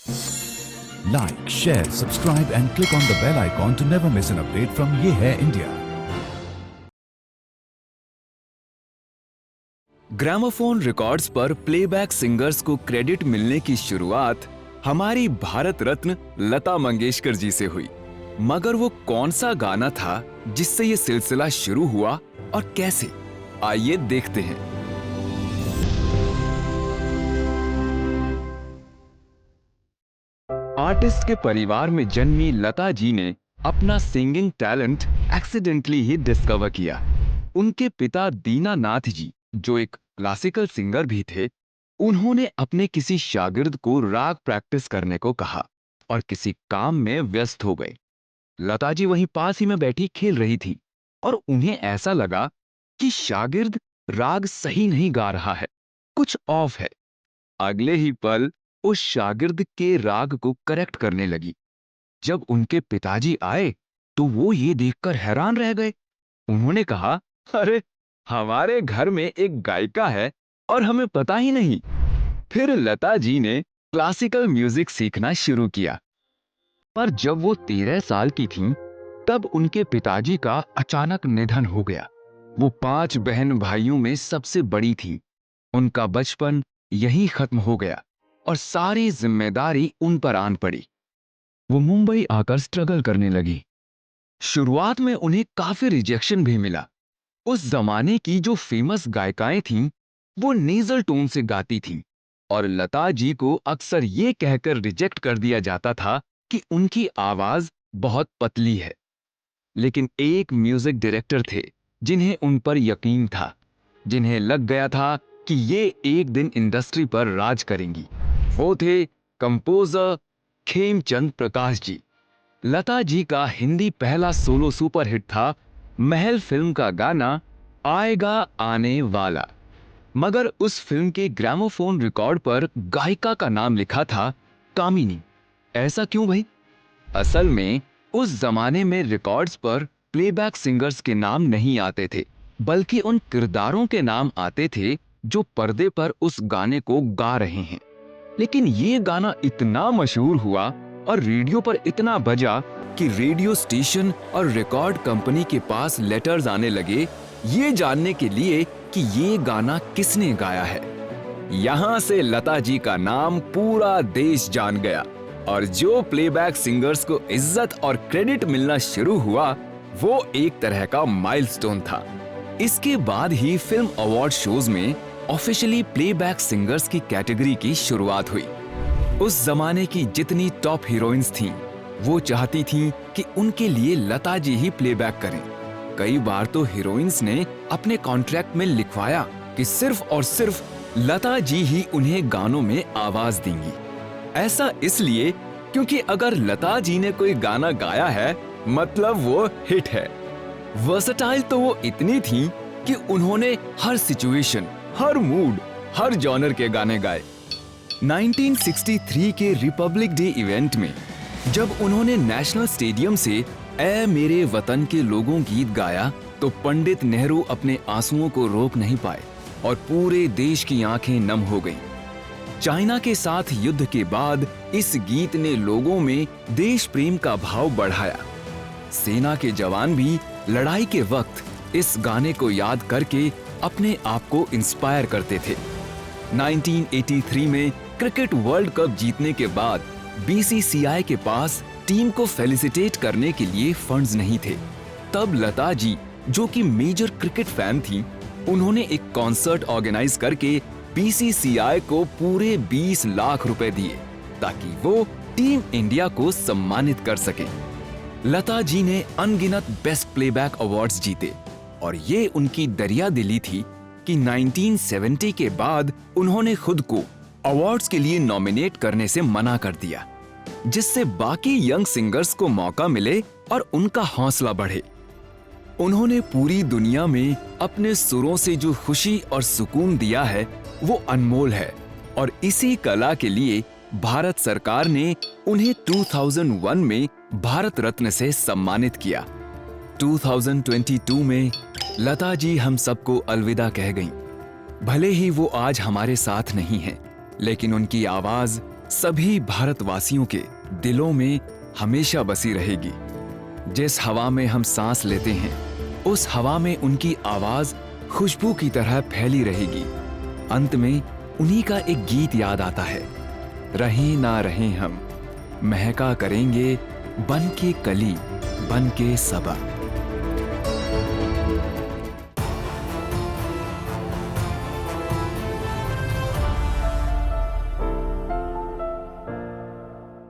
Like, share, subscribe and click on the bell icon to never miss an update from Ye Hai India. Gramophone records पर playback singers को credit मिलने की शुरुआत हमारी भारत रत्न लता मंगेशकर जी से हुई। मगर वो कौन सा गाना था जिससे ये सिलसिला शुरू हुआ और कैसे, आइए देखते हैं। आर्टिस्ट के परिवार में जन्मी लता जी ने अपना सिंगिंग टैलेंट एक्सीडेंटली ही डिस्कवर किया। उनके पिता दीनानाथ जी, जो एक क्लासिकल सिंगर भी थे, उन्होंने अपने किसी शागिर्द को राग प्रैक्टिस करने को कहा और किसी काम में व्यस्त हो गए। लता जी वहीं पास ही में बैठी खेल रही थी और उन्हें ऐसा लगा कि शागिर्द राग सही नहीं गा रहा है, कुछ ऑफ है। अगले ही पल उस शागिर्द के राग को करेक्ट करने लगी। जब उनके पिताजी आए तो वो ये देखकर हैरान रह गए। उन्होंने कहा, अरे हमारे घर में एक गायिका है और हमें पता ही नहीं। फिर लता जी ने क्लासिकल म्यूजिक सीखना शुरू किया। पर जब वो 13 साल की थीं, तब उनके पिताजी का अचानक निधन हो गया। वो 5 बहन भाइयों में सबसे बड़ी थी। उनका बचपन यहीं खत्म हो गया और सारी जिम्मेदारी उन पर आन पड़ी। वो मुंबई आकर स्ट्रगल करने लगी। शुरुआत में उन्हें काफी रिजेक्शन भी मिला। उस जमाने की जो फेमस गायिकाएं थीं, वो नेजल टोन से गाती थीं और लता जी को अक्सर ये कहकर रिजेक्ट कर दिया जाता था कि उनकी आवाज बहुत पतली है। लेकिन एक म्यूजिक डायरेक्टर थे जिन्हें उन पर यकीन था, जिन्हें लग गया था कि ये एक दिन इंडस्ट्री पर राज करेंगी। वो थे कंपोजर खेमचंद प्रकाश जी। लता जी का हिंदी पहला सोलो सुपरहिट था महल फिल्म का गाना आएगा आने वाला। मगर उस फिल्म के ग्रामोफोन रिकॉर्ड पर गायिका का नाम लिखा था कामिनी। ऐसा क्यों भाई? असल में उस जमाने में रिकॉर्ड्स पर प्लेबैक सिंगर्स के नाम नहीं आते थे, बल्कि उन किरदारों के नाम आते थे जो पर्दे पर उस गाने को गा रहे हैं। लेकिन ये गाना इतना मशहूर हुआ और रेडियो पर इतना बजा कि रेडियो स्टेशन और रिकॉर्ड कंपनी के पास लेटर्स आने लगे ये जानने के लिए कि ये गाना किसने गाया है। यहां से लता जी का नाम पूरा देश जान गया और जो प्लेबैक सिंगर्स को इज्जत और क्रेडिट मिलना शुरू हुआ, वो एक तरह का माइलस्टोन था। इसके बाद ही फिल्म अवार्ड शोज में ऑफिशियली प्लेबैक सिंगर्स की कैटेगरी की शुरुआत हुई। उस जमाने की जितनी टॉप हीरोइंस थीं, वो चाहती थीं कि उनके लिए लता जी ही प्लेबैक करें। कई बार तो हीरोइंस ने अपने कॉन्ट्रैक्ट में लिखवाया कि सिर्फ और सिर्फ लता जी ही उन्हें गानों में आवाज देंगी। ऐसा इसलिए क्योंकि अगर लता जी ने कोई गाना गाया है मतलब वो हिट है। वर्सेटाइल तो वो इतनी थी कि उन्होंने हर सिचुएशन, हर मूड, हर जॉनर के गाने गाए। 1963 के रिपब्लिक डे इवेंट में जब उन्होंने नेशनल स्टेडियम से ऐ मेरे वतन के लोगों गीत गाया तो पंडित नेहरू अपने आंसुओं को रोक नहीं पाए और पूरे देश की आंखें नम हो गईं। चाइना के साथ युद्ध के बाद इस गीत ने लोगों में देश प्रेम का भाव बढ़ाया। सेना के जवान भी लड़ाई के वक्त इस गाने को याद करके अपने आप को इंस्पायर करते थे। 1983 में क्रिकेट वर्ल्ड कप जीतने के बाद बीसीसीआई के पास टीम को फेलिसिटेट करने के लिए फंड्स नहीं थे। तब लता जी, जो कि मेजर क्रिकेट फैन थी, उन्होंने एक कॉन्सर्ट ऑर्गेनाइज करके बीसीसीआई को पूरे 20 लाख रुपए दिए ताकि वो टीम इंडिया को सम्मानित कर सके। लता जी ने अनगिनत बेस्ट प्लेबैक अवार्ड्स जीते और ये उनकी दरियादिली थी कि 1970 के बाद उन्होंने खुद को अवार्ड्स के लिए नॉमिनेट करने से मना कर दिया, जिससे बाकी यंग सिंगर्स को मौका मिले और उनका हौसला बढ़े। उन्होंने पूरी दुनिया में अपने सुरों से जो खुशी और सुकून दिया है वो अनमोल है और इसी कला के लिए भारत सरकार ने उन्हें 2001 में भारत रत्न से सम्मानित किया। 2022 में लता जी हम सबको अलविदा कह गईं। भले ही वो आज हमारे साथ नहीं है, लेकिन उनकी आवाज सभी भारतवासियों के दिलों में हमेशा बसी रहेगी। जिस हवा में हम सांस लेते हैं, उस हवा में उनकी आवाज खुशबू की तरह फैली रहेगी। अंत में उन्हीं का एक गीत याद आता है, रहें ना रहें हम, महका करेंगे बन के कली, बन के सबा।